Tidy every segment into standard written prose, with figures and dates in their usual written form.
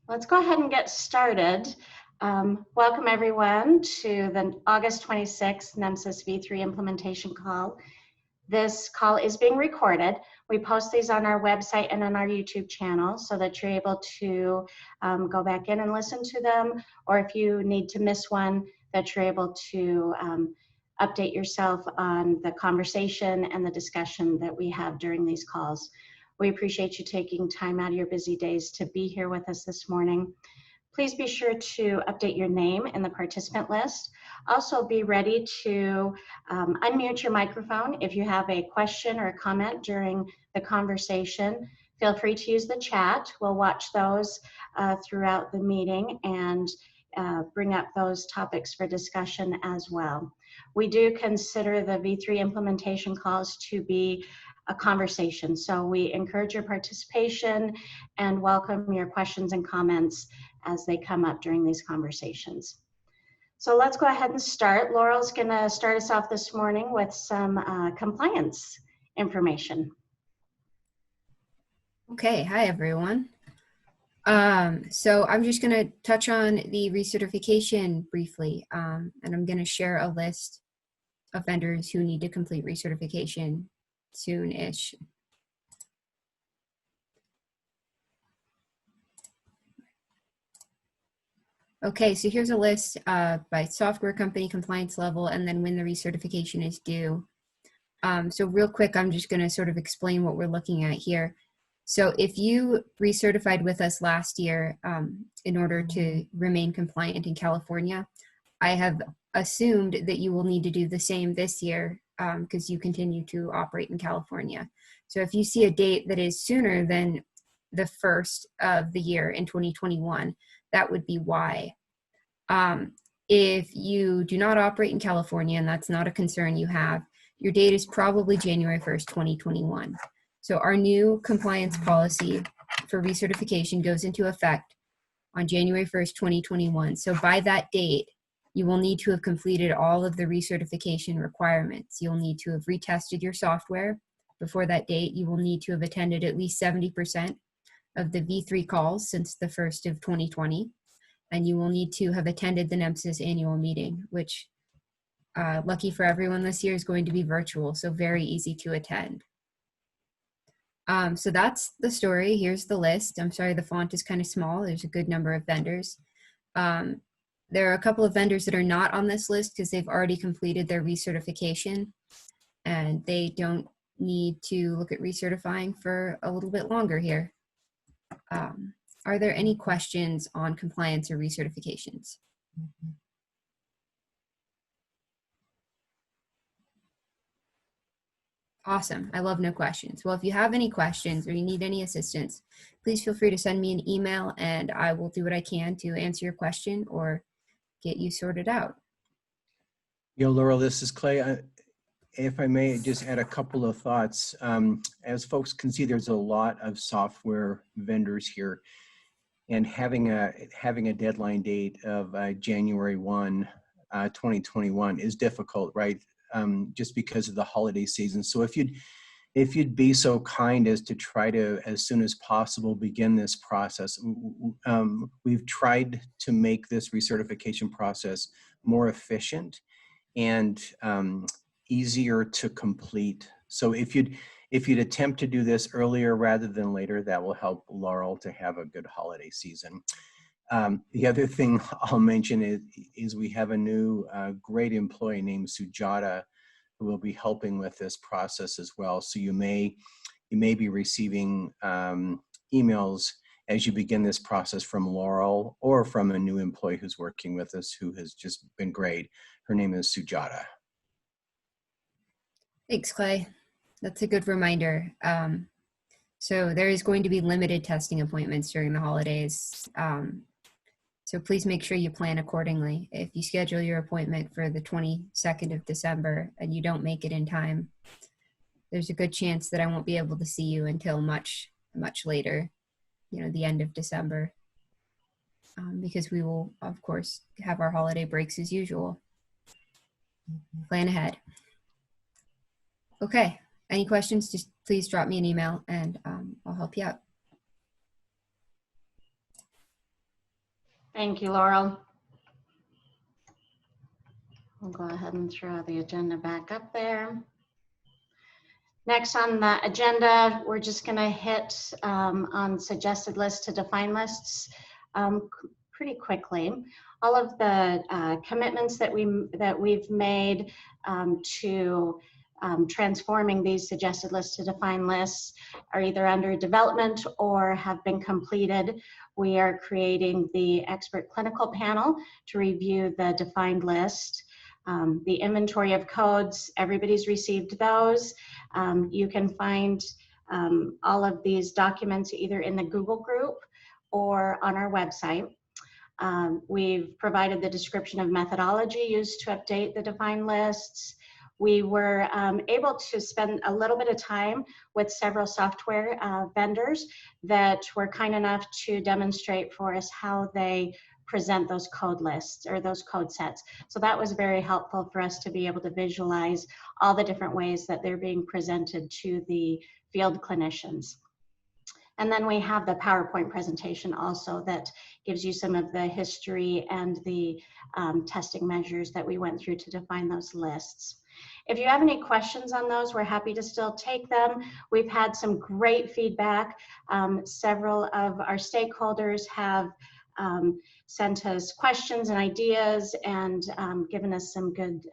Let's go ahead and get started. Welcome everyone to the August 26th NEMSIS V3 implementation call. This call is being recorded. We post these on our website and on our YouTube channel so that you're able to go back in and listen to them, or if you need to miss one, that you're able to update yourself on the conversation and the discussion that we have during these calls. We appreciate you taking time out of your busy days to be here with us this morning. Please be sure to update your name in the participant list. Also be ready to unmute your microphone if you have a question or a comment during the conversation. Feel free to use the chat. We'll watch those throughout the meeting and bring up those topics for discussion as well. We do consider the V3 implementation calls to be a conversation. So we encourage your participation and welcome your questions and comments as they come up during these conversations. So let's go ahead and start. Laurel's gonna start us off this morning with some compliance information. Okay, hi everyone. So I'm just gonna touch on the recertification briefly, and I'm gonna share a list of vendors who need to complete recertification soon-ish. Okay, so here's a list by software company, compliance level, and then when the recertification is due. So real quick, I'm just gonna sort of explain what we're looking at here. So if you recertified with us last year in order to remain compliant in California, I have assumed that you will need to do the same this year because you continue to operate in California. So if you see a date that is sooner than the first of the year in 2021, that would be why. If you do not operate in California, and that's not a concern you have, your date is probably January 1st, 2021. So our new compliance policy for recertification goes into effect on January 1st, 2021. So by that date, you will need to have completed all of the recertification requirements. You'll need to have retested your software before that date. You will need to have attended at least 70% of the V3 calls since the 1st of 2020. And you will need to have attended the NEMSIS annual meeting, which lucky for everyone this year is going to be virtual, so very easy to attend. So that's the story. Here's the list. I'm sorry, the font is kind of small. There's a good number of vendors. There are a couple of vendors that are not on this list because they've already completed their recertification and they don't need to look at recertifying for a little bit longer here. Are there any questions on compliance or recertifications? Awesome. I love no questions. Well, if you have any questions or you need any assistance, please feel free to send me an email and I will do what I can to answer your question or get you sorted out. Yo, Laurel, this is Clay. If I may just add a couple of thoughts. As folks can see, there's a lot of software vendors here, and having a deadline date of January 1, 2021 is difficult, right? Just because of the holiday season. So if you'd be so kind as to try to, as soon as possible, begin this process. We've tried to make this recertification process more efficient and easier to complete. So if you'd attempt to do this earlier rather than later, that will help Laurel to have a good holiday season. The other thing I'll mention is we have a new great employee named Sujata who will be helping with this process as well. So you may be receiving emails as you begin this process from Laurel or from a new employee who's working with us who has just been great. Her name is Sujata. Thanks, Clay. That's a good reminder. So there is going to be limited testing appointments during the holidays. So please make sure you plan accordingly. If you schedule your appointment for the 22nd of December and you don't make it in time, there's a good chance that I won't be able to see you until much, much later, the end of December, because we will, of course, have our holiday breaks as usual. Plan ahead. Okay, any questions, just please drop me an email and I'll help you out. Thank you, Laurel. We'll go ahead and throw the agenda back up there. Next on the agenda, we're just going to hit on suggested lists to define lists pretty quickly. All of the commitments that we've made to transforming these suggested lists to define lists are either under development or have been completed. We are creating the expert clinical panel to review the defined list. The inventory of codes, everybody's received those. You can find all of these documents either in the Google group or on our website. We've provided the description of methodology used to update the defined lists. We were able to spend a little bit of time with several software vendors that were kind enough to demonstrate for us how they present those code lists or those code sets. So that was very helpful for us to be able to visualize all the different ways that they're being presented to the field clinicians. And then we have the PowerPoint presentation also that gives you some of the history and the testing measures that we went through to define those lists. If you have any questions on those, we're happy to still take them. We've had some great feedback. Several of our stakeholders have sent us questions and ideas and given us some good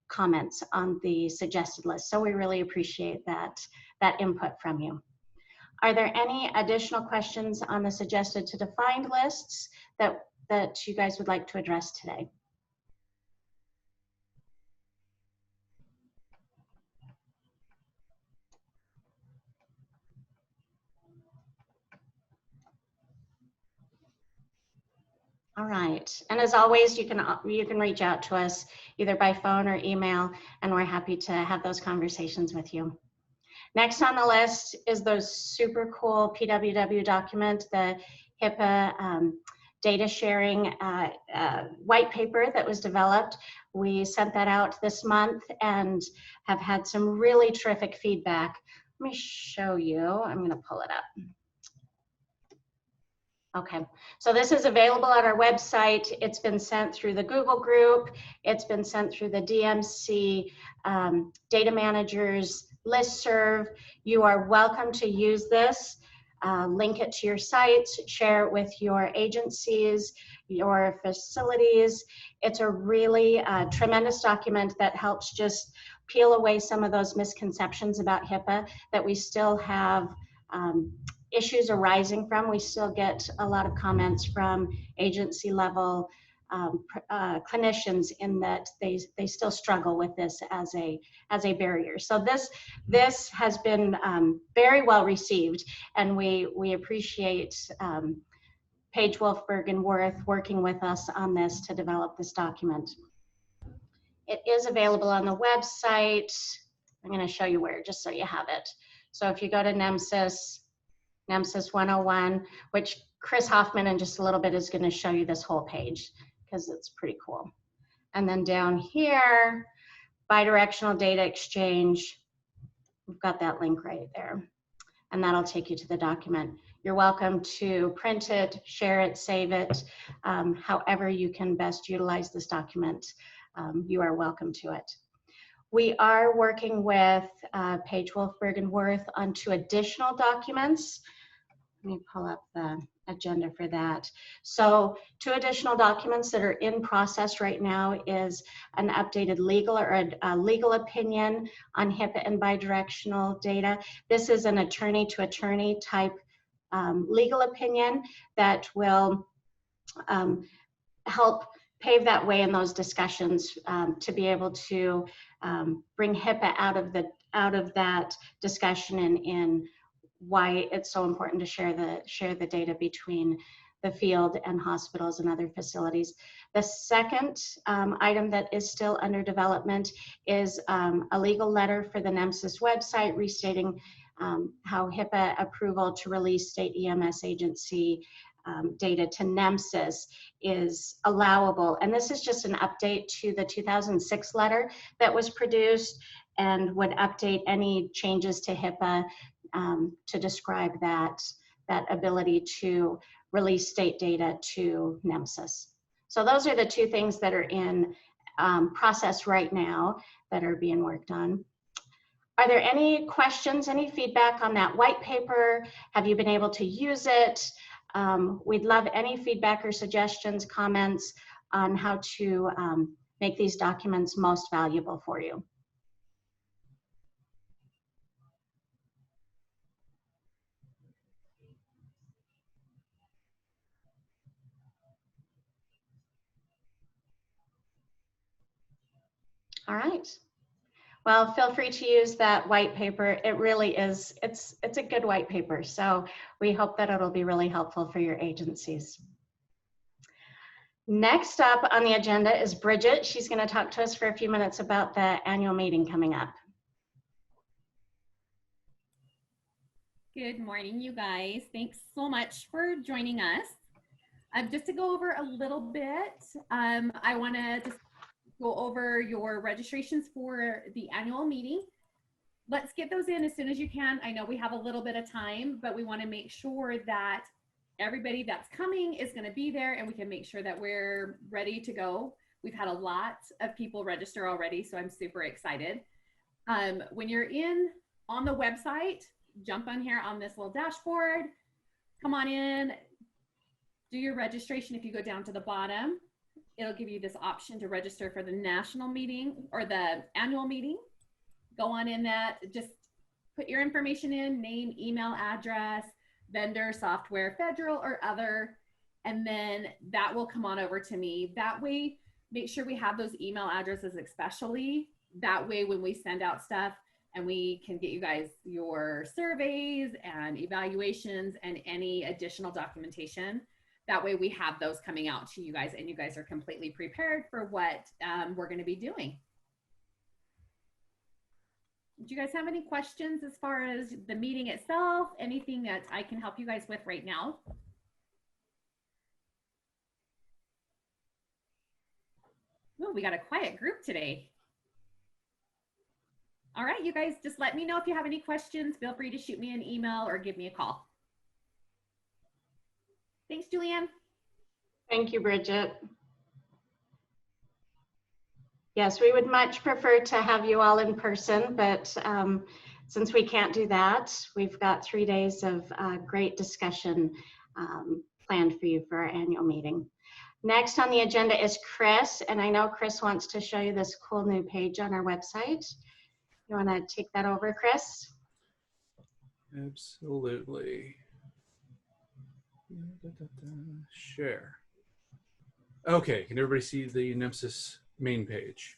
comments on the suggested list. So we really appreciate that input from you. Are there any additional questions on the suggested to defined lists that you guys would like to address today? All right, and as always, you can reach out to us either by phone or email, and we're happy to have those conversations with you. Next on the list is the super cool PWW document, the HIPAA data sharing white paper that was developed. We sent that out this month and have had some really terrific feedback. Let me show you. I'm going to pull it up. Okay, so this is available at our website. It's been sent through the Google group. It's been sent through the DMC data managers listserv. You are welcome to use this. Link it to your sites, share it with your agencies, your facilities. It's a really tremendous document that helps just peel away some of those misconceptions about HIPAA that we still have issues arising from. We still get a lot of comments from agency level clinicians in that they still struggle with this as a barrier. So this has been very well received, and we appreciate Paige, Wolfberg, and Worth working with us on this to develop this document. It is available on the website. I'm going to show you where, just so you have it. So if you go to NEMSIS 101, which Chris Hoffman in just a little bit is going to show you this whole page because it's pretty cool. And then down here, bidirectional data exchange, we've got that link right there. And that'll take you to the document. You're welcome to print it, share it, save it, however you can best utilize this document. You are welcome to it. We are working with Paige, Wolfberg, and Worth on 2 additional documents. Let me pull up the agenda for that. So 2 additional documents that are in process right now is an updated legal or a legal opinion on HIPAA and bidirectional data. This is an attorney to attorney type legal opinion that will help pave that way in those discussions to be able to bring HIPAA out of that discussion in why it's so important to share the data between the field and hospitals and other facilities. The second item that is still under development is a legal letter for the NEMSIS website restating how HIPAA approval to release state EMS agency data to NEMSIS is allowable. And this is just an update to the 2006 letter that was produced and would update any changes to HIPAA to describe that ability to release state data to NEMSIS. So those are the two things that are in process right now that are being worked on. Are there any questions, any feedback on that white paper? Have you been able to use it? We'd love any feedback or suggestions, comments on how to make these documents most valuable for you. All right. Well, feel free to use that white paper. It really is, it's a good white paper. So we hope that it'll be really helpful for your agencies. Next up on the agenda is Bridget. She's going to talk to us for a few minutes about the annual meeting coming up. Good morning, you guys. Thanks so much for joining us. Just to go over a little bit, I want to just go over your registrations for the annual meeting. Let's get those in as soon as you can. I know we have a little bit of time, but we want to make sure that everybody that's coming is going to be there and we can make sure that we're ready to go. We've had a lot of people register already, so I'm super excited. When you're on the website, jump on here on this little dashboard, come on in, do your registration. If you go down to the bottom, it'll give you this option to register for the national meeting or the annual meeting. Go on in that, just put your information in, name, email, address, vendor, software, federal or other, and then that will come on over to me. That way, make sure we have those email addresses especially. That way, when we send out stuff and we can get you guys your surveys and evaluations and any additional documentation, that way we have those coming out to you guys and you guys are completely prepared for what we're going to be doing. Do you guys have any questions as far as the meeting itself? Anything that I can help you guys with right now? Oh, we got a quiet group today. All right, you guys, just let me know if you have any questions. Feel free to shoot me an email or give me a call. Thanks, Julianne. Thank you, Bridget. Yes, we would much prefer to have you all in person, but since we can't do that, we've got 3 days of great discussion planned for you for our annual meeting. Next on the agenda is Chris, and I know Chris wants to show you this cool new page on our website. You want to take that over, Chris? Absolutely. Share. Okay, can everybody see the NEMSIS main page?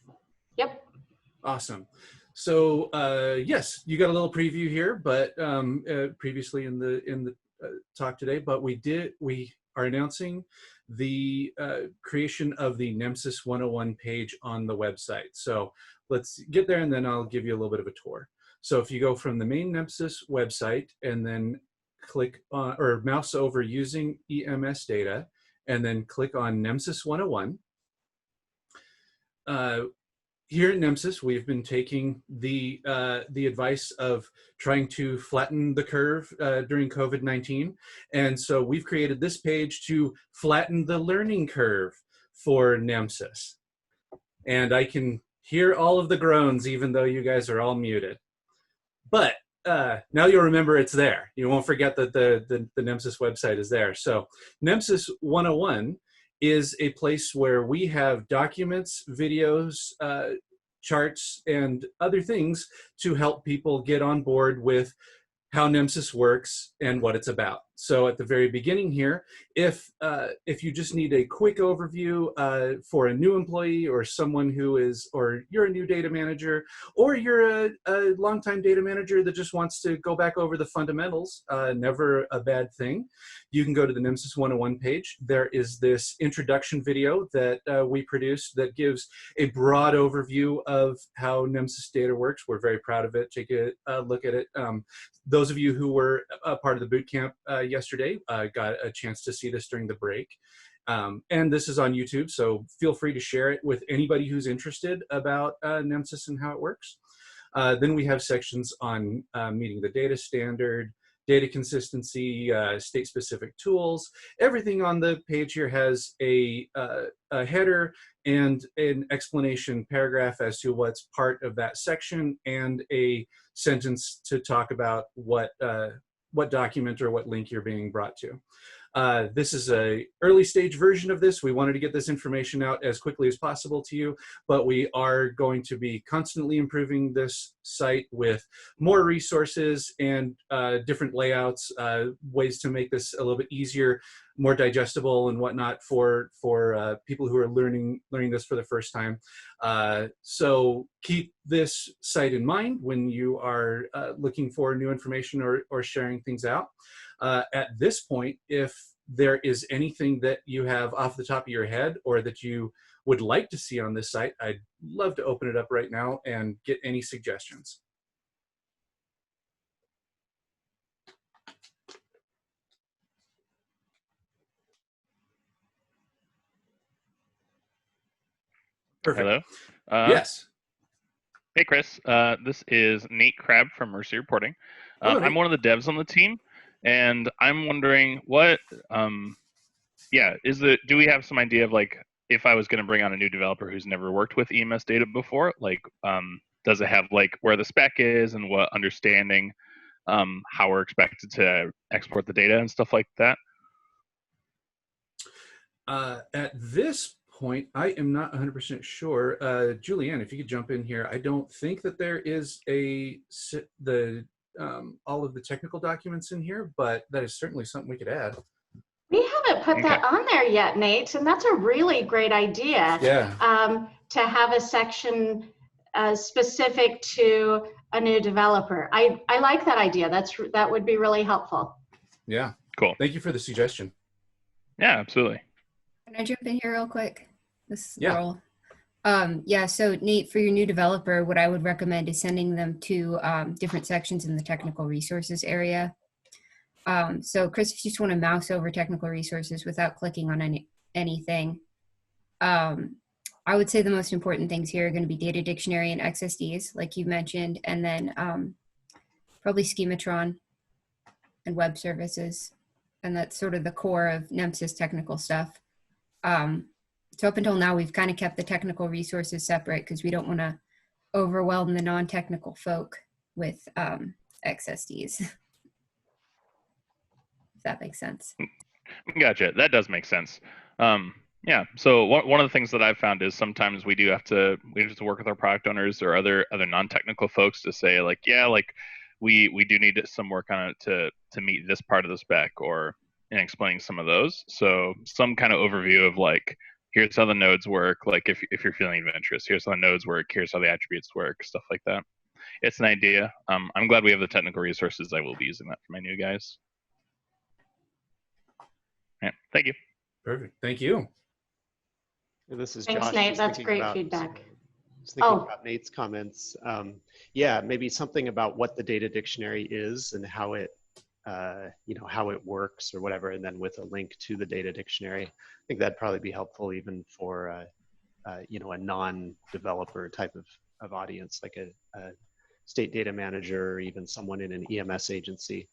Yep. Awesome. So yes, you got a little preview here, but previously in the talk today, but we are announcing the creation of the NEMSIS 101 page on the website. So let's get there and then I'll give you a little bit of a tour. So if you go from the main NEMSIS website and then click on or mouse over using EMS data and then click on NEMSIS 101. Here at NEMSIS, we've been taking the advice of trying to flatten the curve during COVID-19. And so we've created this page to flatten the learning curve for NEMSIS. And I can hear all of the groans, even though you guys are all muted. But now you'll remember it's there. You won't forget that the NEMSIS website is there. So NEMSIS 101 is a place where we have documents, videos, charts, and other things to help people get on board with how NEMSIS works and what it's about. So at the very beginning here, if you just need a quick overview for a new employee or someone who is, or you're a new data manager, or you're a longtime data manager that just wants to go back over the fundamentals, never a bad thing, you can go to the NEMSIS 101 page. There is this introduction video that we produced that gives a broad overview of how NEMSIS data works. We're very proud of it. Take a look at it. Those of you who were a part of the boot camp yesterday got a chance to see this during the break. And this is on YouTube, so feel free to share it with anybody who's interested about NEMSIS and how it works. Then we have sections on meeting the data standard, data consistency, state-specific tools. Everything on the page here has a header and an explanation paragraph as to what's part of that section, and a sentence to talk about what document or what link you're being brought to. This is a early stage version of this. We wanted to get this information out as quickly as possible to you, but we are going to be constantly improving this site with more resources and different layouts, ways to make this a little bit easier, more digestible and whatnot for people who are learning this for the first time. So keep this site in mind when you are looking for new information or sharing things out. At this point, if there is anything that you have off the top of your head or that you would like to see on this site, I'd love to open it up right now and get any suggestions. Perfect. Hello. Yes. Hey, Chris. This is Nate Crabb from Mercy Reporting. Hello, I'm Nate. one of the devs on the team, and I'm wondering what, do we have some idea of, like, if I was going to bring on a new developer who's never worked with EMS data before, like, does it have, like, where the spec is and what understanding, how we're expected to export the data and stuff like that? At this point, I am not 100% sure. Julianne, if you could jump in here. I don't think that there is all of the technical documents in here, but that is certainly something we could add. We haven't put that on there yet, Nate, and that's a really great idea. Yeah. To have a section specific to a new developer. I like that idea. That would be really helpful. Yeah. Cool. Thank you for the suggestion. Yeah, absolutely. Can I jump in here real quick? This is Yeah. Laurel. Yeah, so Nate, for your new developer, what I would recommend is sending them to different sections in the technical resources area. So Chris, if you just want to mouse over technical resources without clicking on anything, I would say the most important things here are going to be data dictionary and XSDs, like you mentioned, and then probably schematron and web services. And that's sort of the core of NEMSIS technical stuff. So up until now, we've kind of kept the technical resources separate because we don't want to overwhelm the non-technical folk with XSDs. If that makes sense. Gotcha. That does make sense. Yeah. So one of the things that I've found is sometimes we have to work with our product owners or other non-technical folks to say, like, yeah, like we do need some work on it to meet this part of the spec, or in explaining some of those. So some kind of overview of, like, here's how the nodes work. Like, if you're feeling adventurous, here's how the nodes work. Here's how the attributes work. Stuff like that. It's an idea. I'm glad we have the technical resources. I will be using that for my new guys. Yeah. Thank you. Perfect. Thank you. This is Thanks, Josh. Nate. Just That's thinking great about- feedback. Just thinking about Nate's comments. Yeah, maybe something about what the data dictionary is and how it, how it works or whatever, and then with a link to the data dictionary. I think that'd probably be helpful even for, a non-developer type of audience, like a state data manager, or even someone in an EMS agency.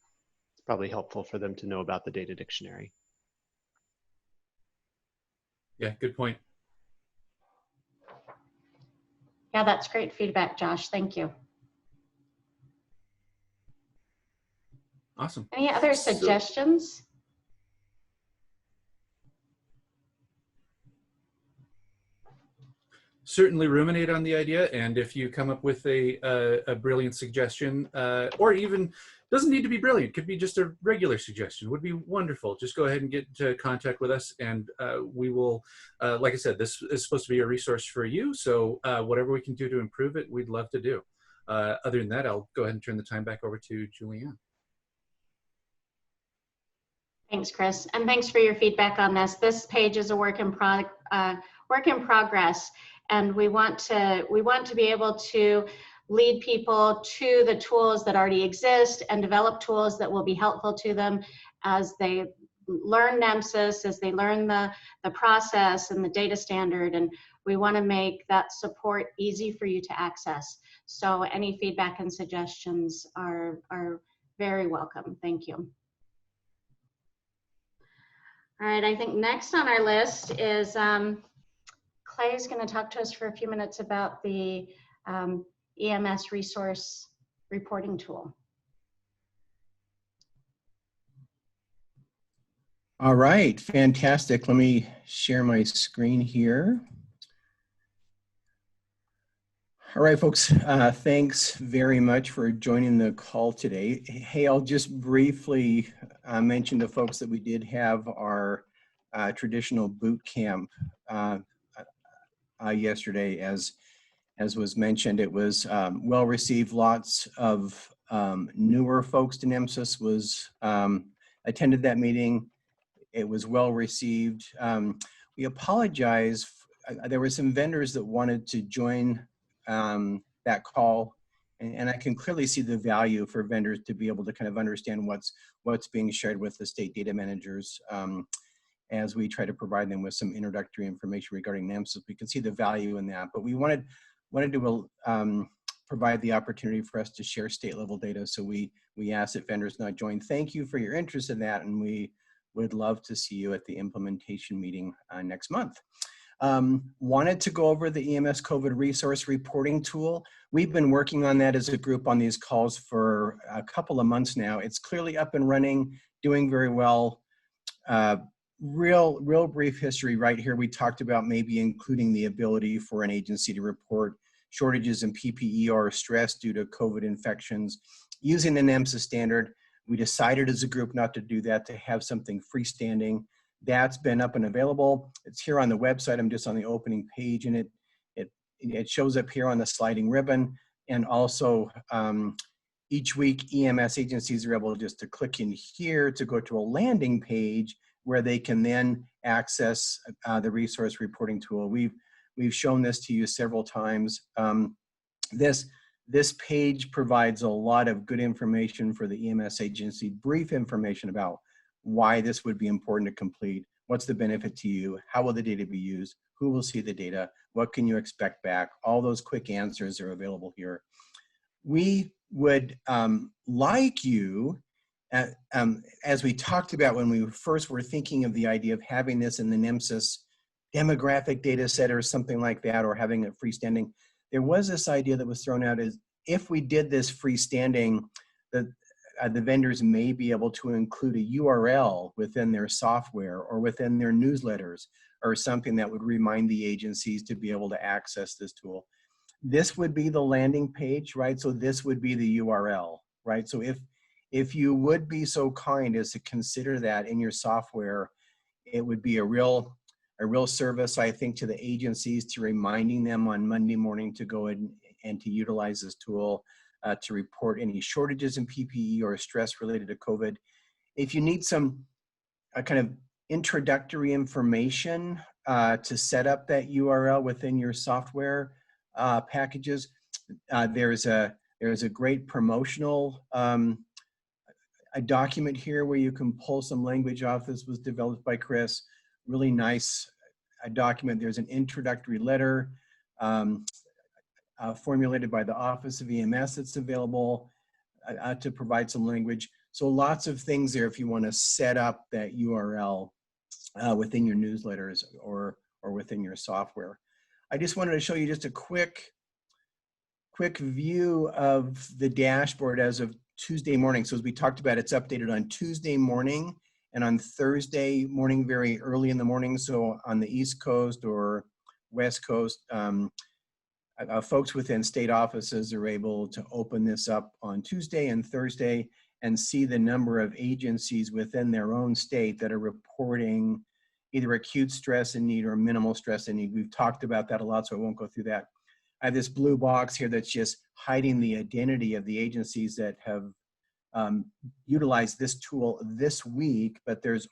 It's probably helpful for them to know about the data dictionary. Yeah, good point. Yeah, that's great feedback, Josh. Thank you. Awesome. Any other suggestions? Certainly ruminate on the idea, and if you come up with a brilliant suggestion, or even doesn't need to be brilliant, could be just a regular suggestion, would be wonderful. Just go ahead and get into contact with us, and we will, like I said, this is supposed to be a resource for you, so whatever we can do to improve it, we'd love to do. Other than that, I'll go ahead and turn the time back over to Julianne. Thanks, Chris, and thanks for your feedback on this. This page is a work in progress, and we want to be able to lead people to the tools that already exist and develop tools that will be helpful to them as they learn NEMSIS, as they learn the process and the data standard, and we want to make that support easy for you to access. So any feedback and suggestions are Very welcome. Thank you. All right, I think next on our list is Clay's going to talk to us for a few minutes about the EMS resource reporting tool. All right, fantastic. Let me share my screen here. All right, folks, thanks very much for joining the call today. Hey, I'll just briefly mention to folks that we did have our traditional boot camp yesterday. As was mentioned, it was well received. Lots of newer folks to NEMSIS was attended that meeting. It was well received. We apologize. There were some vendors that wanted to join that call, and I can clearly see the value for vendors to be able to kind of understand what's being shared with the state data managers as we try to provide them with some introductory information regarding NEMSIS. We can see the value in that, but we wanted to provide the opportunity for us to share state level data, so we asked that vendors not join. Thank you for your interest in that, and we would love to see you at the implementation meeting next month. Wanted to go over the EMS COVID resource reporting tool. We've been working on that as a group on these calls for a couple of months now. It's clearly up and running, doing very well. Real brief history right here. We talked about maybe including the ability for an agency to report shortages in PPE or stress due to COVID infections using the NEMSIS standard. We decided as a group not to do that, to have something freestanding. That's been up and available. It's here on the website. I'm just on the opening page, and it shows up here on the sliding ribbon. And also each week EMS agencies are able just to click in here to go to a landing page where they can then access the resource reporting tool. We've shown this to you several times. This page provides a lot of good information for the EMS agency, brief information about why this would be important to complete, what's the benefit to you, how will the data be used, who will see the data, what can you expect back. All those quick answers are available here. We would like you, as we talked about when we first were thinking of the idea of having this in the NEMSIS demographic data set or something like that, or having it freestanding, there was this idea that was thrown out as if we did this freestanding, the vendors may be able to include a URL within their software or within their newsletters or something that would remind the agencies to be able to access this tool. This would be the landing page, right? So this would be the URL, right? So if you would be so kind as to consider that in your software, it would be a real service, I think, to the agencies, to reminding them on Monday morning to go in and to utilize this tool to report any shortages in PPE or stress related to COVID. If you need some kind of introductory information to set up that URL within your software packages, there's a great promotional a document here where you can pull some language off. This was developed by Chris. Really nice document. There's an introductory letter formulated by the Office of EMS that's available to provide some language. So lots of things there if you want to set up that URL within your newsletters or within your software. I just wanted to show you just a quick view of the dashboard as of Tuesday morning. So as we talked about, it's updated on Tuesday morning and on Thursday morning, very early in the morning. So on the East Coast or West Coast, folks within state offices are able to open this up on Tuesday and Thursday and see the number of agencies within their own state that are reporting either acute stress and need or minimal stress and need. We've talked about that a lot, so I won't go through that. I have this blue box here that's just hiding the identity of the agencies that have utilized this tool this week, but there's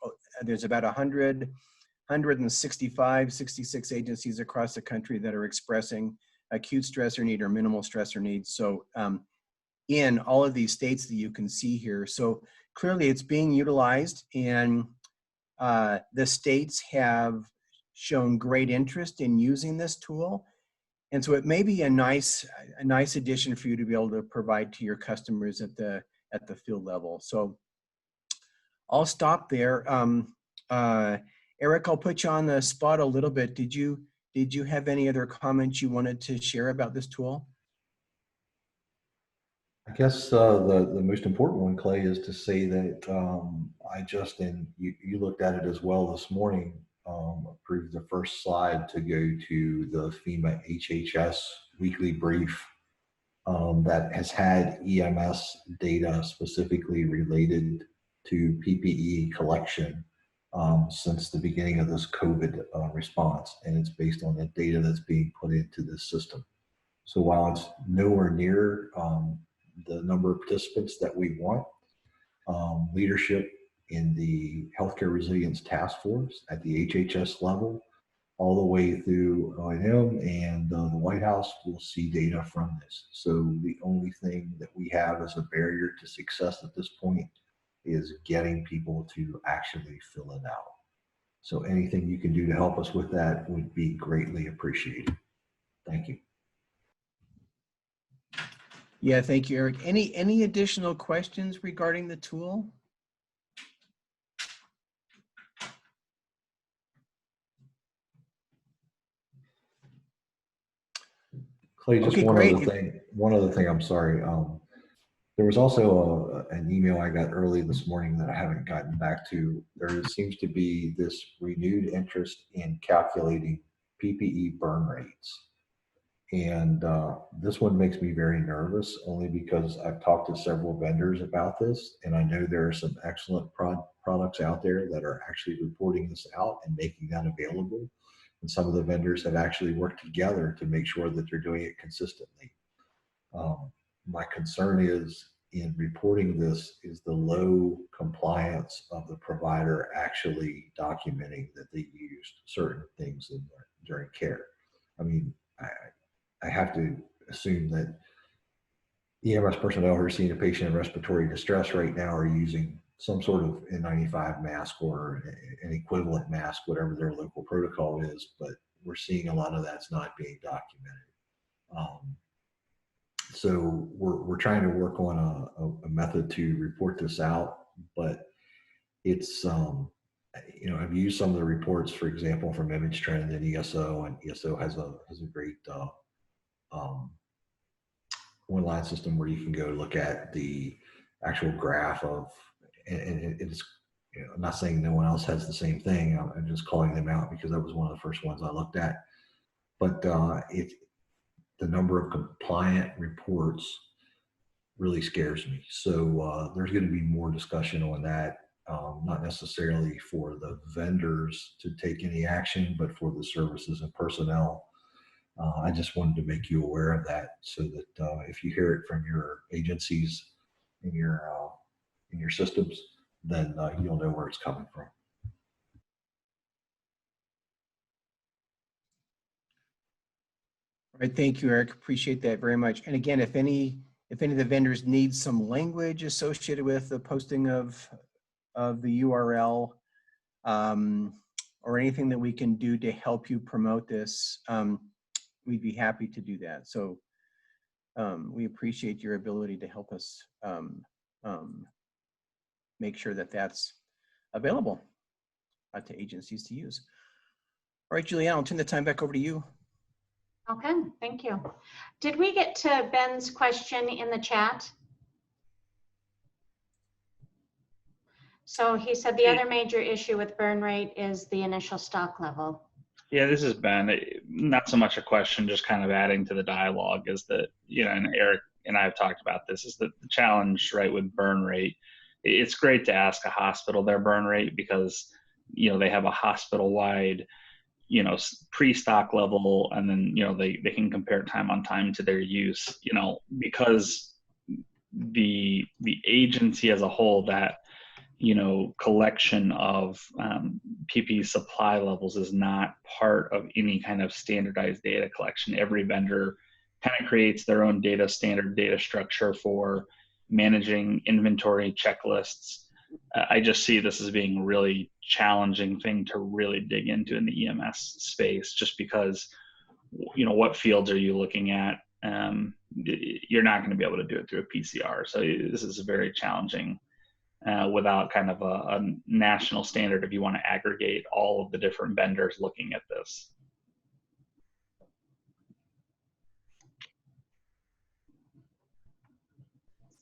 about 165, 66 agencies across the country that are expressing acute stressor need or minimal stressor needs. So in all of these states that you can see here. So clearly it's being utilized, and the states have shown great interest in using this tool. And so it may be a nice addition for you to be able to provide to your customers at the at the field level. So I'll stop there. Eric, I'll put you on the spot a little bit. Did you have any other comments you wanted to share about this tool? I guess the most important one, Clay, is to say that I just, and you looked at it as well this morning, approved the first slide to go to the FEMA HHS weekly brief that has had EMS data specifically related to PPE collection since the beginning of this COVID response. And it's based on the data that's being put into this system. So while it's nowhere near the number of participants that we want, leadership in the Healthcare Resilience Task Force at the HHS level, all the way through O&M and the White House will see data from this. So the only thing that we have as a barrier to success at this point is getting people to actually fill it out. So anything you can do to help us with that would be greatly appreciated. Thank you. Yeah, thank you, Eric. Any additional questions regarding the tool? Clay, just Okay, one great. other thing, I'm sorry. There was also an email I got early this morning that I haven't gotten back to. There seems to be this renewed interest in calculating PPE burn rates. And this one makes me very nervous only because I've talked to several vendors about this, and I know there are some excellent products out there that are actually reporting this out and making that available. And some of the vendors have actually worked together to make sure that they're doing it consistently. My concern is in reporting this is the low compliance of the provider actually documenting that they used certain things during care. I mean, I have to assume that EMS personnel who are seeing a patient in respiratory distress right now are using some sort of N95 mask or an equivalent mask, whatever their local protocol is, but we're seeing a lot of that's not being documented. So we're trying to work on a method to report this out, but it's, you know, I've used some of the reports, for example, from Image Trend and ESO, and ESO has a great online system where you can go look at the actual graph of, and it's, you know, I'm not saying no one else has the same thing. I'm just calling them out because that was one of the first ones I looked at. But the number of compliant reports really scares me. So there's going to be more discussion on that, not necessarily for the vendors to take any action, but for the services and personnel. I just wanted to make you aware of that so that if you hear it from your agencies in your systems, then you'll know where it's coming from. All right, thank you, Eric. Appreciate that very much. And again, if any of the vendors need some language associated with the posting of the URL or anything that we can do to help you promote this, we'd be happy to do that. So we appreciate your ability to help us make sure that that's available to agencies to use. All right, Julianne, I'll turn the time back over to you. Okay, thank you. Did we get to Ben's question in the chat? So he said the other major issue with burn rate is the initial stock level. Yeah, this is Ben. Not so much a question, just kind of adding to the dialogue is that, you know, and Eric and I have talked about this, is that the challenge, right, with burn rate, it's great to ask a hospital their burn rate because, you know, they have a hospital-wide, you know, pre-stock level, and then, you know, they can compare time on time to their use, you know, because the agency as a whole, that, you know, collection of PPE supply levels is not part of any kind of standardized data collection. Every vendor kind of creates their own standard data structure for managing inventory checklists. I just see this as being a really challenging thing to really dig into in the EMS space, just because, you know, what fields are you looking at? you're not going to be able to do it through a PCR. So this is very challenging without kind of a national standard if you want to aggregate all of the different vendors looking at this.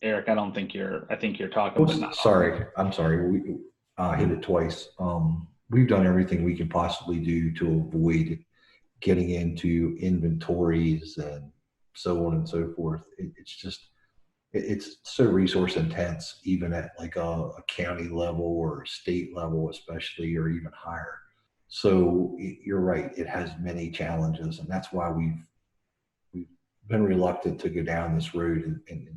Eric, I think you're talking. But not sorry, I'm sorry. We hit it twice. We've done everything we can possibly do to avoid getting into inventories and so on and so forth. It's so resource intense, even at like a county level or state level, especially, or even higher. So you're right. It has many challenges, and that's why we've been reluctant to go down this road and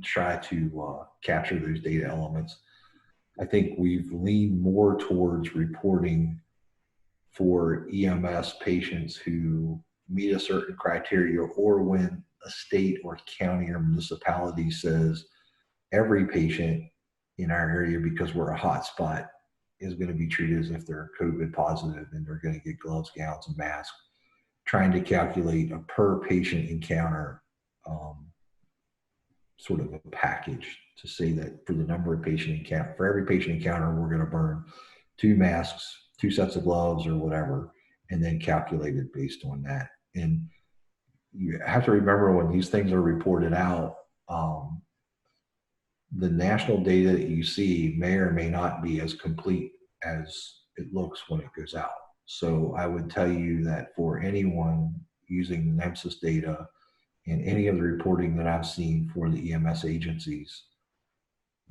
try to capture those data elements. I think we've leaned more towards reporting for EMS patients who meet a certain criteria, or when a state or county or municipality says every patient in our area, because we're a hot spot, is going to be treated as if they're COVID positive and they're going to get gloves, gowns, and masks, trying to calculate a per patient encounter sort of a package to say that for the number of for every patient encounter, we're going to burn 2 masks, 2 sets of gloves, or whatever, and then calculate it based on that. And you have to remember, when these things are reported out, the national data that you see may or may not be as complete as it looks when it goes out. So I would tell you that for anyone using NEMSIS data and any of the reporting that I've seen for the EMS agencies,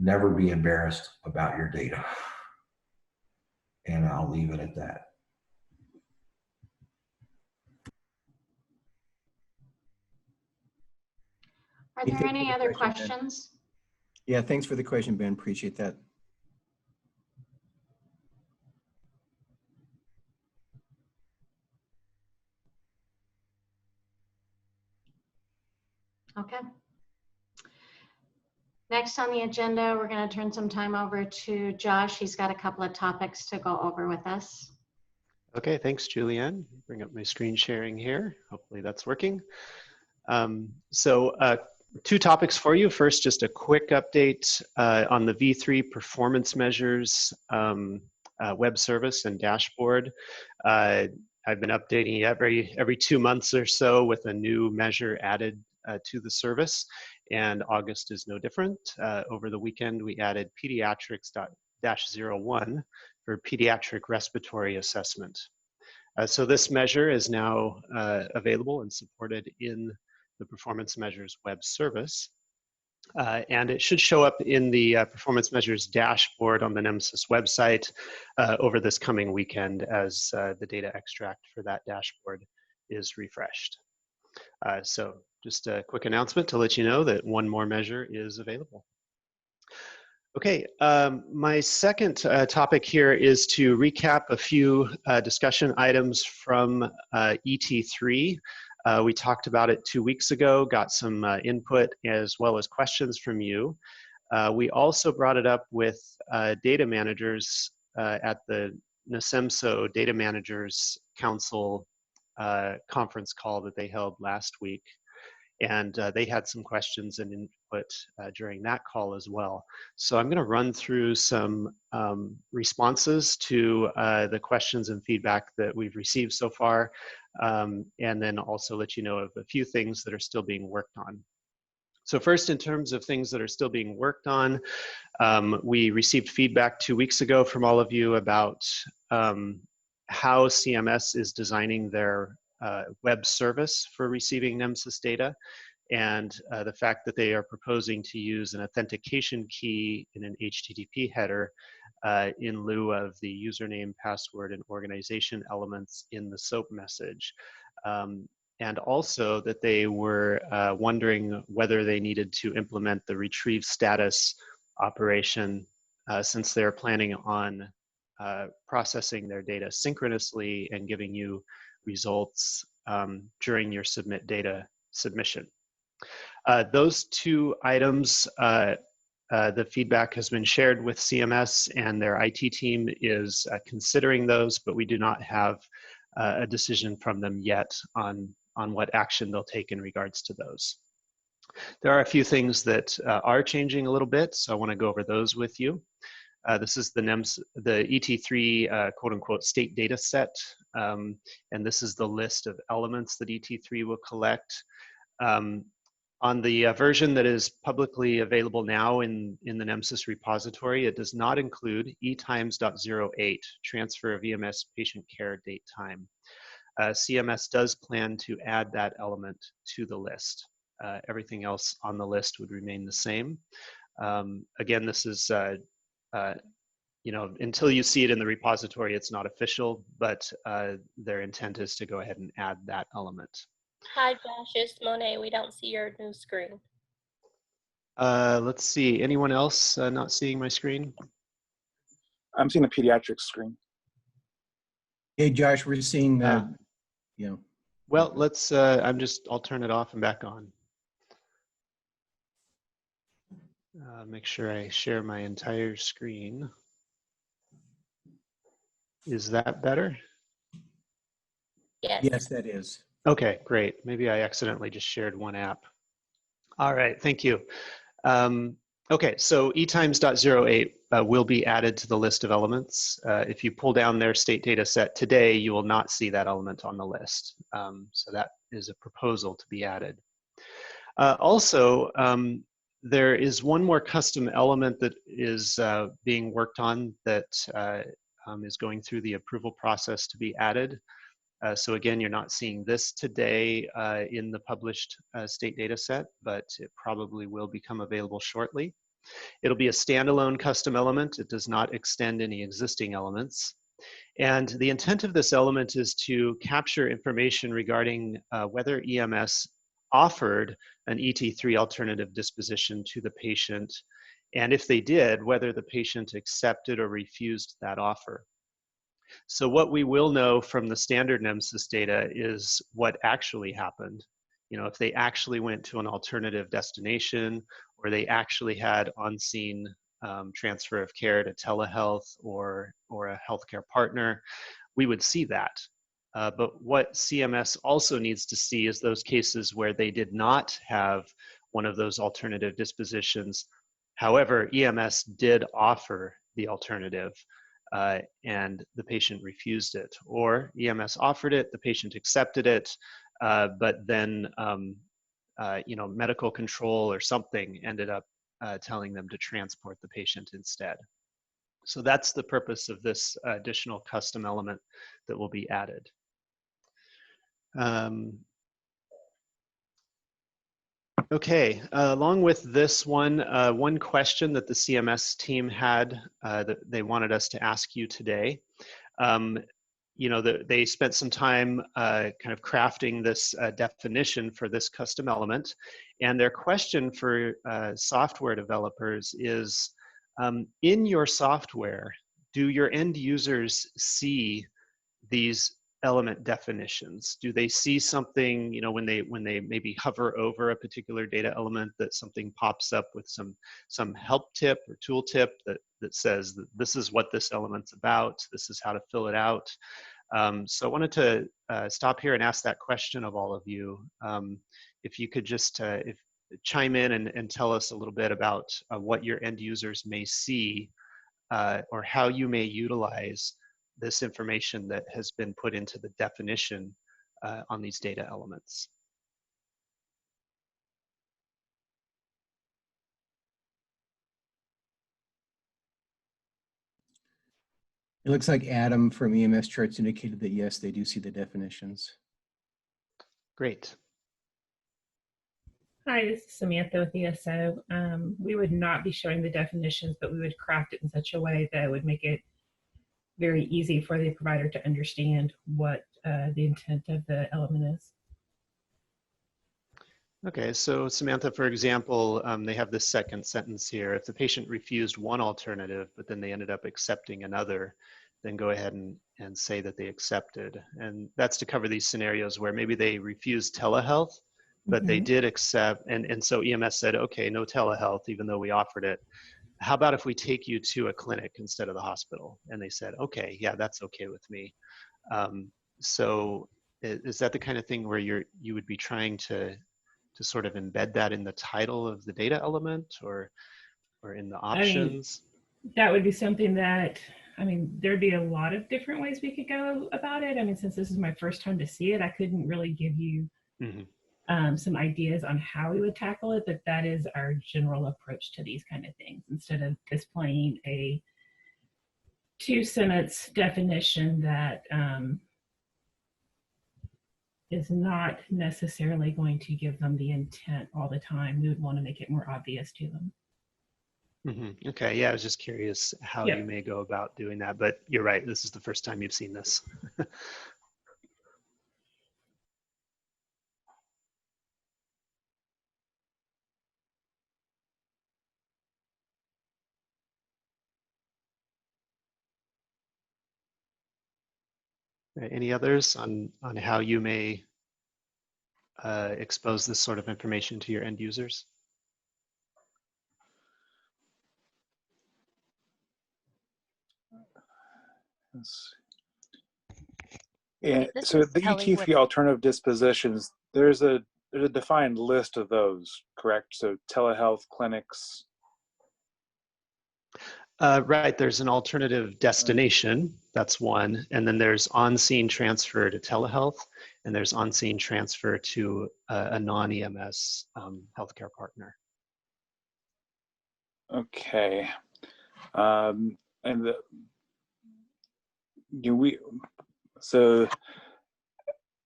never be embarrassed about your data. And I'll leave it at that. Are there any other questions? Yeah, thanks for the question, Ben. Appreciate that. Okay. Next on the agenda, we're going to turn some time over to Josh. He's got a couple of topics to go over with us. Okay, thanks, Julianne. Bring up my screen sharing here. Hopefully that's working. Two topics for you. First, just a quick update on the V3 performance measures web service and dashboard. I've been updating every 2 months or so with a new measure added to the service, and August is no different. Over the weekend, we added pediatrics-01 for pediatric respiratory assessment. So this measure is now available and supported in the Performance Measures web service. And it should show up in the Performance Measures dashboard on the NEMSIS website over this coming weekend as the data extract for that dashboard is refreshed. So just a quick announcement to let you know that one more measure is available. Okay, my second topic here is to recap a few discussion items from ET3. We talked about it 2 weeks ago, got some input as well as questions from you. We also brought it up with data managers at the NEMSIS Data Managers Council conference call that they held last week. And they had some questions and input during that call as well. So I'm going to run through some responses to the questions and feedback that we've received so far, and then also let you know of a few things that are still being worked on. So first, in terms of things that are still being worked on, we received feedback 2 weeks ago from all of you about how CMS is designing their web service for receiving NEMSIS data, and the fact that they are proposing to use an authentication key in an HTTP header in lieu of the username, password, and organization elements in the SOAP message. And also that they were wondering whether they needed to implement the retrieve status operation since they're planning on processing their data synchronously and giving you results during your submit data submission. Those 2 items, the feedback has been shared with CMS, and their IT team is considering those, but we do not have a decision from them yet on what action they'll take in regards to those. There are a few things that are changing a little bit, so I want to go over those with you. This is the ET3 quote unquote state data set, and this is the list of elements that ET3 will collect. On the version that is publicly available now in the NEMSIS repository, it does not include etimes.08, transfer of EMS patient care date time. CMS does plan to add that element to the list. Everything else on the list would remain the same. Again, this is, you know, until you see it in the repository, it's not official, but their intent is to go ahead and add that element. Hi, Josh, it's Monet. We don't see your new screen. Let's see, anyone else not seeing my screen? I'm seeing the pediatrics screen. Hey, Josh, we're seeing, you know. Well, let's, I'll turn it off and back on. Make sure I share my entire screen. Is that better? Yes. Yes, that is. Okay, great. Maybe I accidentally just shared one app. All right, thank you. Okay, so etimes.08 will be added to the list of elements. If you pull down their state data set today, you will not see that element on the list. So that is a proposal to be added. Also, there is one more custom element that is being worked on that is going through the approval process to be added. So again, you're not seeing this today in the published state data set, but it probably will become available shortly. It'll be a standalone custom element. It does not extend any existing elements. And the intent of this element is to capture information regarding whether EMS offered an ET3 alternative disposition to the patient, and if they did, whether the patient accepted or refused that offer. So what we will know from the standard NEMSIS data is what actually happened. You know, if they actually went to an alternative destination, or they actually had on-scene transfer of care to telehealth or a healthcare partner, we would see that. But what CMS also needs to see is those cases where they did not have one of those alternative dispositions. However, EMS did offer the alternative. And the patient refused it, or EMS offered it, the patient accepted it, but then you know, medical control or something ended up telling them to transport the patient instead. So that's the purpose of this additional custom element that will be added. Okay, along with this one, one question that the CMS team had that they wanted us to ask you today. You know, they spent some time kind of crafting this definition for this custom element. And their question for software developers is, in your software, do your end users see these element definitions? Do they see something, you know, when they maybe hover over a particular data element, that something pops up with some help tip or tool tip that says that this is what this element's about, this is how to fill it out? So I wanted to stop here and ask that question of all of you. If you could just chime in and tell us a little bit about what your end users may see or how you may utilize this information that has been put into the definition on these data elements. It looks like Adam from EMS Charts indicated that yes, they do see the definitions. Great. Hi, this is Samantha with ESO. We would not be showing the definitions, but we would craft it in such a way that it would make it very easy for the provider to understand what the intent of the element is. Okay, so Samantha, for example, they have this second sentence here. If the patient refused one alternative, but then they ended up accepting another, then go ahead and say that they accepted. And that's to cover these scenarios where maybe they refused telehealth, but they did accept, and so EMS said, okay, no telehealth, even though we offered it. How about if we take you to a clinic instead of the hospital? And they said, okay, yeah, that's okay with me. So Is that the kind of thing where you would be trying to sort of embed that in the title of the data element or in the options? That would be something that, I mean, there'd be a lot of different ways we could go about it. I mean, since this is my first time to see it, I couldn't really give you some ideas on how we would tackle it, but that is our general approach to these kind of things. Instead of displaying a 2-sentence definition that is not necessarily going to give them the intent all the time, we would want to make it more obvious to them. Okay, yeah, I was just curious how you may go about doing that, but you're right, this is the first time you've seen this. Any others on how you may expose this sort of information to your end users? Yeah, so the ET for alternative dispositions, there's a defined list of those, correct? So telehealth clinics. Right, there's an alternative destination, that's one, and then there's on-scene transfer to telehealth, and there's on-scene transfer to a non-EMS healthcare partner. Okay, and so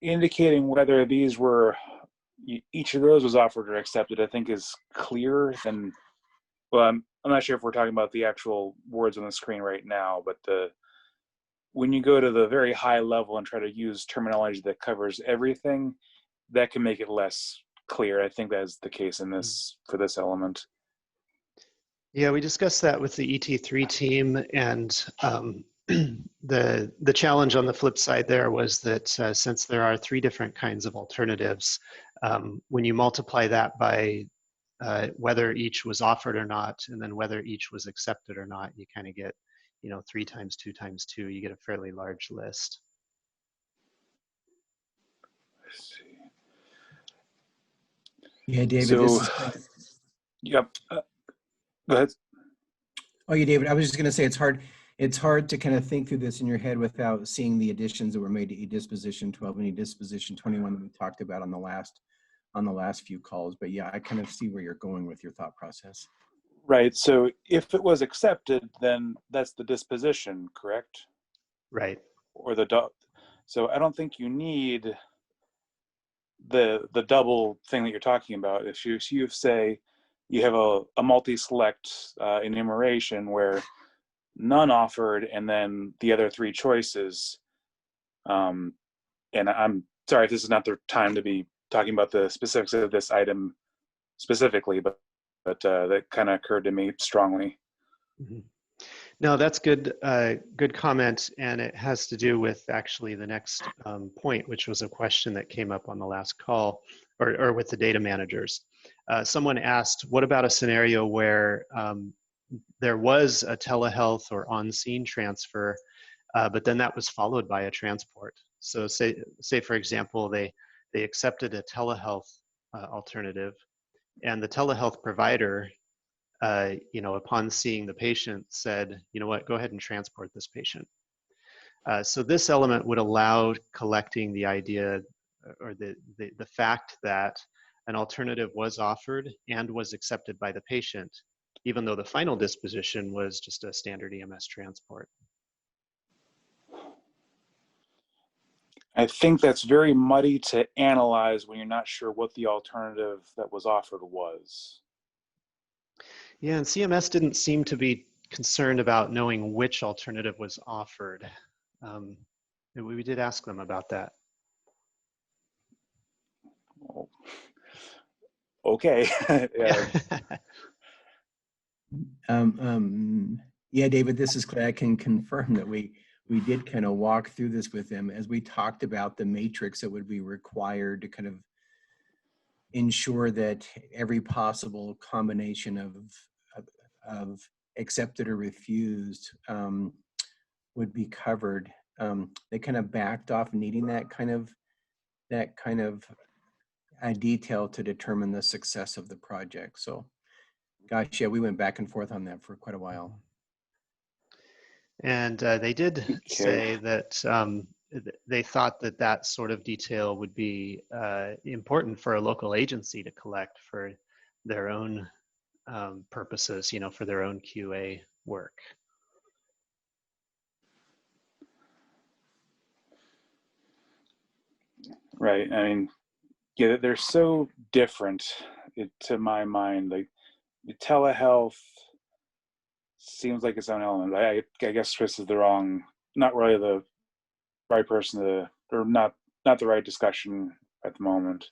indicating whether these were, each of those was offered or accepted, I think is clearer than, well, I'm not sure if we're talking about the actual words on the screen right now, but when you go to the very high level and try to use terminology that covers everything, that can make it less clear. I think that's the case in this, for this element. Yeah, we discussed that with the ET3 team, and the challenge on the flip side there was that since there are 3 different kinds of alternatives, when you multiply that by whether each was offered or not, and then whether each was accepted or not, you kind of get, 3 times 2 times 2, you get a fairly large list. Let's see. Yeah, David, So, this is yep. Go ahead. Oh, yeah, David, I was just going to say it's hard to kind of think through this in your head without seeing the additions that were made to e-disposition 12 and e-disposition 21 that we talked about on the last few calls. But yeah, I kind of see where you're going with your thought process. Right. So if it was accepted, then that's the disposition, correct? Right. Or so I don't think you need the double thing that you're talking about. If you say you have a multi-select enumeration where none offered and then the other 3 choices, and I'm sorry if this is not the time to be talking about the specifics of this item specifically, but that kind of occurred to me strongly. No, that's good. Good comment, and it has to do with actually the next point, which was a question that came up on the last call, or with the data managers. Someone asked, "What about a scenario where there was a telehealth or on-scene transfer, but then that was followed by a transport?" So, say for example, they accepted a telehealth alternative, and the telehealth provider, upon seeing the patient said, "You know what, go ahead and transport this patient." So this element would allow collecting the idea or the fact that an alternative was offered and was accepted by the patient, even though the final disposition was just a standard EMS transport. I think that's very muddy to analyze when you're not sure what the alternative that was offered was. Yeah, and CMS didn't seem to be concerned about knowing which alternative was offered. We did ask them about that. Okay. Yeah, David, this is Clay. I can confirm that we did kind of walk through this with them as we talked about the matrix that would be required to kind of ensure that every possible combination of accepted or refused would be covered. They kind of backed off needing that kind of that kind of detail to determine the success of the project. So gosh, yeah, we went back and forth on that for quite a while. And they did Okay. say that they thought that that sort of detail would be important for a local agency to collect for their own purposes, you know, for their own QA work. Right. I mean, yeah, they're so different to my mind. Like telehealth seems like its own element. I guess Chris is not really the right person to, or not the right discussion at the moment.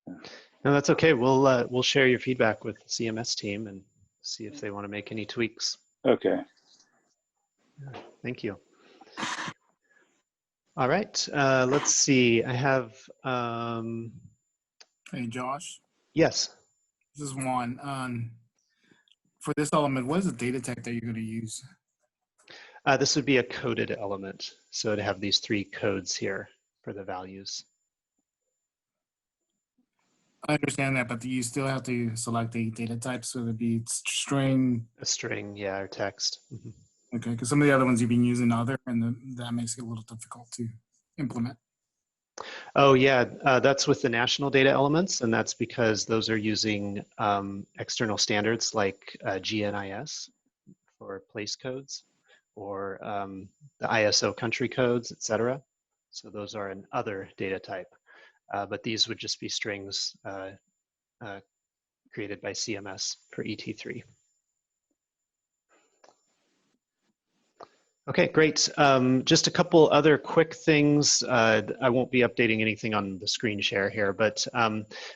No, that's okay. We'll share your feedback with the CMS team and see if they want to make any tweaks. Okay. Thank you. All right, let's see. I have, Hey, Josh, yes. this is Juan. For this element, what is the data type that you're going to use? This would be a coded element. So to have these 3 codes here for the values. I understand that, but do you still have to select a data type? So it'd be string. A string, yeah, or text. Mm-hmm. Okay, because some of the other ones you've been using and that makes it a little difficult to implement. Oh yeah, that's with the national data elements, and that's because those are using external standards like GNIS for place codes, or the ISO country codes, etc. So those are an other data type, but these would just be strings created by CMS for ET3. Okay, great. Just a couple other quick things. I won't be updating anything on the screen share here, but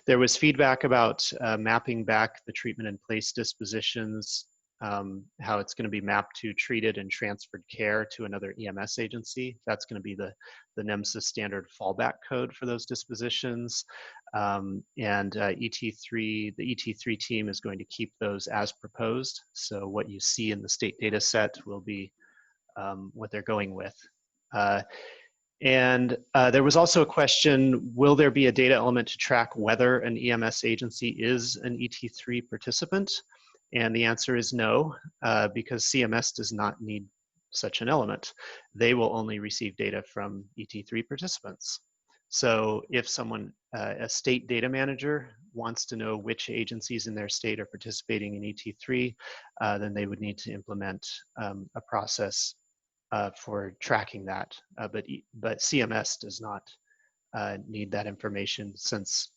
there was feedback about mapping back the treatment in place dispositions, how it's going to be mapped to treated and transferred care to another EMS agency. That's going to be the NEMSIS standard fallback code for those dispositions. And ET3, the ET3 team is going to keep those as proposed. So what you see in the state data set will be what they're going with. There was also a question, will there be a data element to track whether an EMS agency is an ET3 participant? And the answer is no, because CMS does not need such an element. They will only receive data from ET3 participants. So if someone, a state data manager, wants to know which agencies in their state are participating in ET3, then they would need to implement a process for tracking that, but CMS does not need that information, since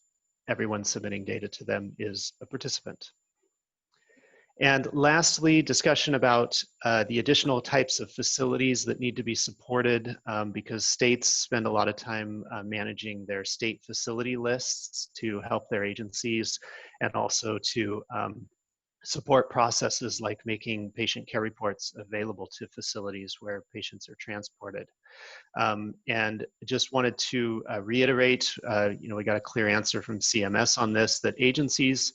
everyone submitting data to them is a participant. And lastly, discussion about the additional types of facilities that need to be supported, because states spend a lot of time managing their state facility lists to help their agencies, and also to support processes like making patient care reports available to facilities where patients are transported. And just wanted to reiterate, we got a clear answer from CMS on this, that agencies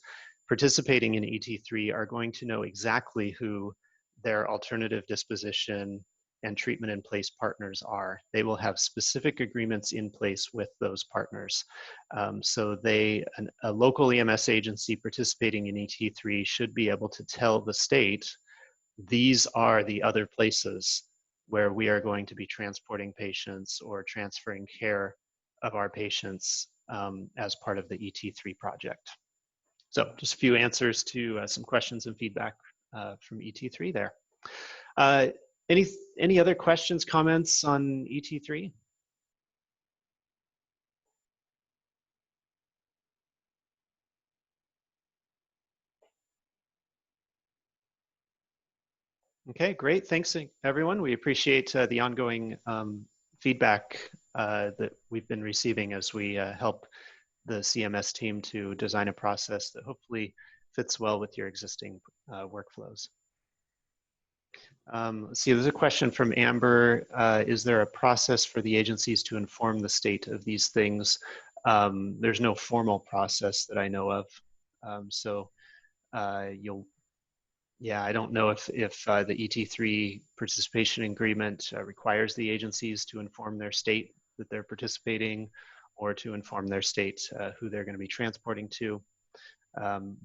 participating in ET3 are going to know exactly who their alternative disposition and treatment in place partners are. They will have specific agreements in place with those partners. So a local EMS agency participating in ET3 should be able to tell the state, these are the other places where we are going to be transporting patients or transferring care of our patients as part of the ET3 project. So just a few answers to some questions and feedback from ET3 there. Any other questions, comments on ET3? Okay, great. Thanks, everyone. We appreciate the ongoing feedback that we've been receiving as we help the CMS team to design a process that hopefully fits well with your existing workflows. Let's see, there's a question from Amber. Is there a process for the agencies to inform the state of these things? There's no formal process that I know of. I don't know if the ET3 participation agreement requires the agencies to inform their state that they're participating, or to inform their state who they're going to be transporting to.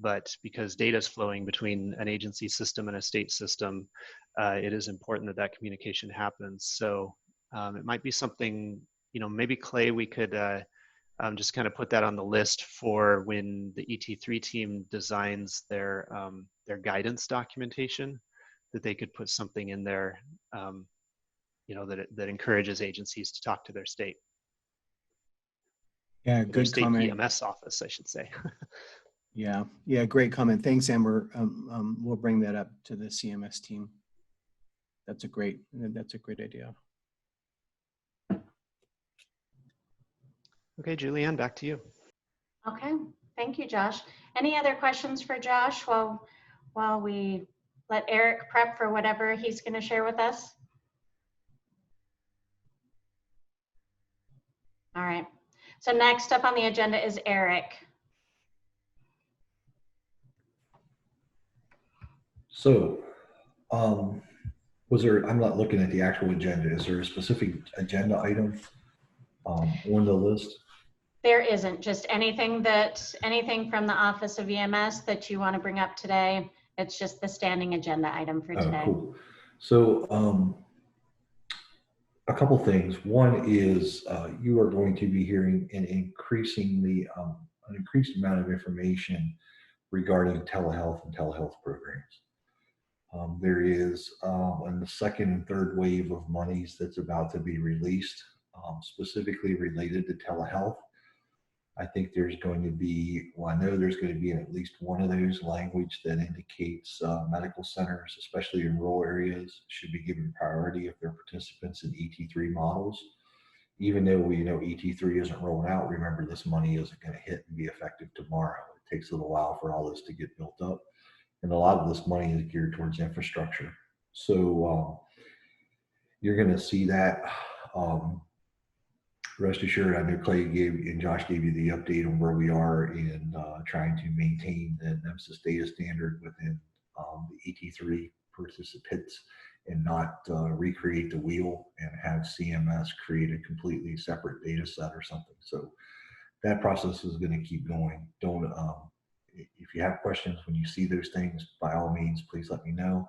But because data is flowing between an agency system and a state system, it is important that that communication happens. So it might be something, maybe Clay, we could just kind of put that on the list for when the ET3 team designs their guidance documentation, that they could put something in there, that encourages agencies to talk to their state. Yeah, Their good state comment. EMS office, I should say. Yeah, great comment. Thanks, Amber. We'll bring that up to the CMS team. That's a great idea. Okay, Julianne, back to you. Okay, thank you, Josh. Any other questions for Josh while we let Eric prep for whatever he's going to share with us? All right, so next up on the agenda is Eric. So, I'm not looking at the actual agenda. Is there a specific agenda item on the list? There isn't, just anything from the Office of EMS that you want to bring up today. It's just the standing agenda item for today. Cool. So, a couple things. One is you are going to be hearing an increased amount of information regarding telehealth and telehealth programs. There is in the second and third wave of monies that's about to be released, specifically related to telehealth. I think there's going to be, I know there's going to be in at least one of those language that indicates medical centers, especially in rural areas, should be given priority if they're participants in ET3 models. Even though we know ET3 isn't rolling out, remember this money isn't going to hit and be effective tomorrow. It takes a little while for all this to get built up. And a lot of this money is geared towards infrastructure. So you're going to see that. Rest assured, I know Clay and Josh gave you the update on where we are in trying to maintain the NEMSIS data standard within the ET3 participants and not recreate the wheel and have CMS create a completely separate data set or something. So that process is going to keep going. If you have questions when you see those things, by all means, please let me know.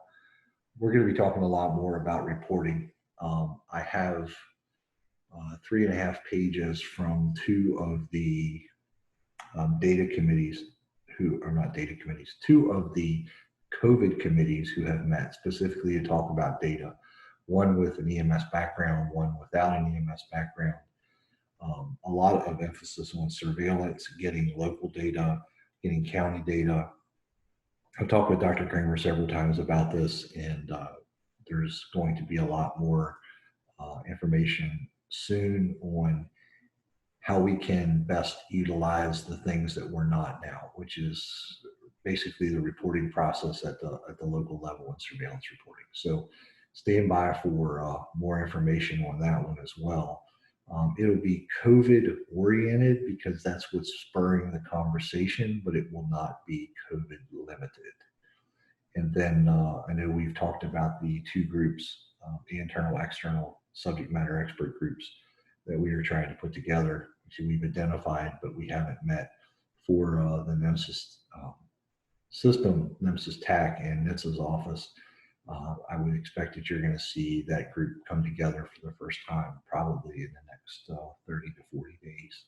We're going to be talking a lot more about reporting. I have 3.5 pages from two of the data committees two of the COVID committees who have met specifically to talk about data. One with an EMS background, one without an EMS background. A lot of emphasis on surveillance, getting local data, getting county data. I've talked with Dr. Kramer several times about this, and there's going to be a lot more information soon on how we can best utilize the things that we're not now, which is basically the reporting process at the local level and surveillance reporting. So stand by for more information on that one as well. It'll be COVID oriented because that's what's spurring the conversation, but it will not be COVID limited. And then I know we've talked about the two groups, the internal, external subject matter expert groups that we are trying to put together, which we've identified, but we haven't met for the NEMSIS system, NEMSIS TAC and NHTSA's office. I would expect that you're going to see that group come together for the first time, probably in the next 30 to 40 days.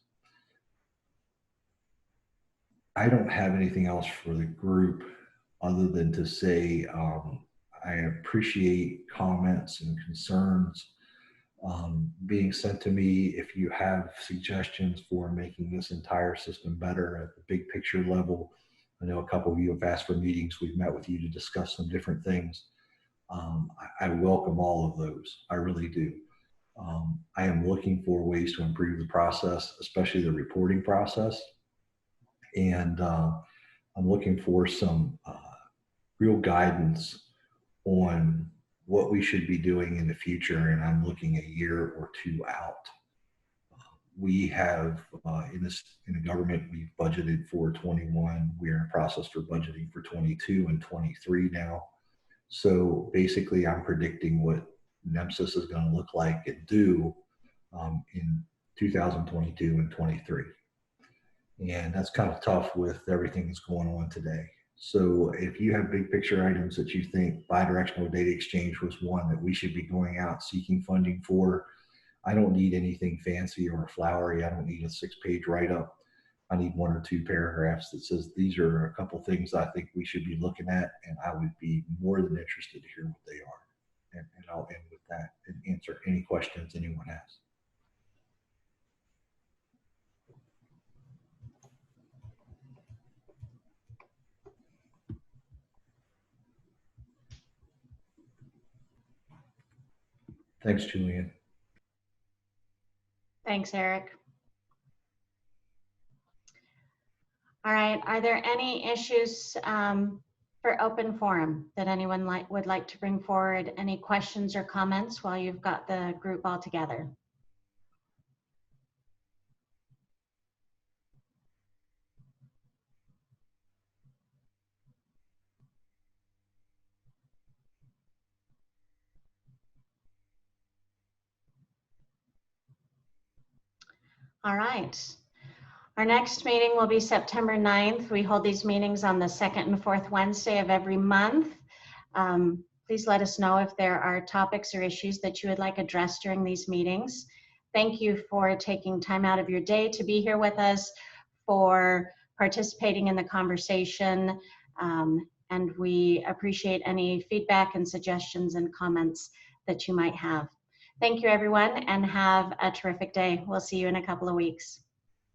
I don't have anything else for the group other than to say I appreciate comments and concerns being sent to me. If you have suggestions for making this entire system better at the big picture level, I know a couple of you have asked for meetings. We've met with you to discuss some different things. I welcome all of those. I really do. I am looking for ways to improve the process, especially the reporting process. And I'm looking for some real guidance on what we should be doing in the future. And I'm looking a year or two out. We have in the government, we've budgeted for 21. We're in a process for budgeting for 22 and 23 now. So basically I'm predicting what NEMSIS is going to look like and do in 2022 and 23. And that's kind of tough with everything that's going on today. So if you have big picture items that you think bidirectional data exchange was one that we should be going out seeking funding for, I don't need anything fancy or flowery. I don't need a 6-page write-up. I need 1 or 2 paragraphs that says these are a couple things I think we should be looking at, and I would be more than interested to hear what they are. And I'll end with that and answer any questions anyone has. Thanks, Julianne. Thanks, Eric. All right, are there any issues for open forum that anyone would like to bring forward? Any questions or comments while you've got the group all together? All right. Our next meeting will be September 9th. We hold these meetings on the 2nd and 4th Wednesday of every month. Please let us know if there are topics or issues that you would like addressed during these meetings. Thank you for taking time out of your day to be here with us, for participating in the conversation, and we appreciate any feedback and suggestions and comments that you might have. Thank you, everyone, and have a terrific day. We'll see you in a couple of weeks.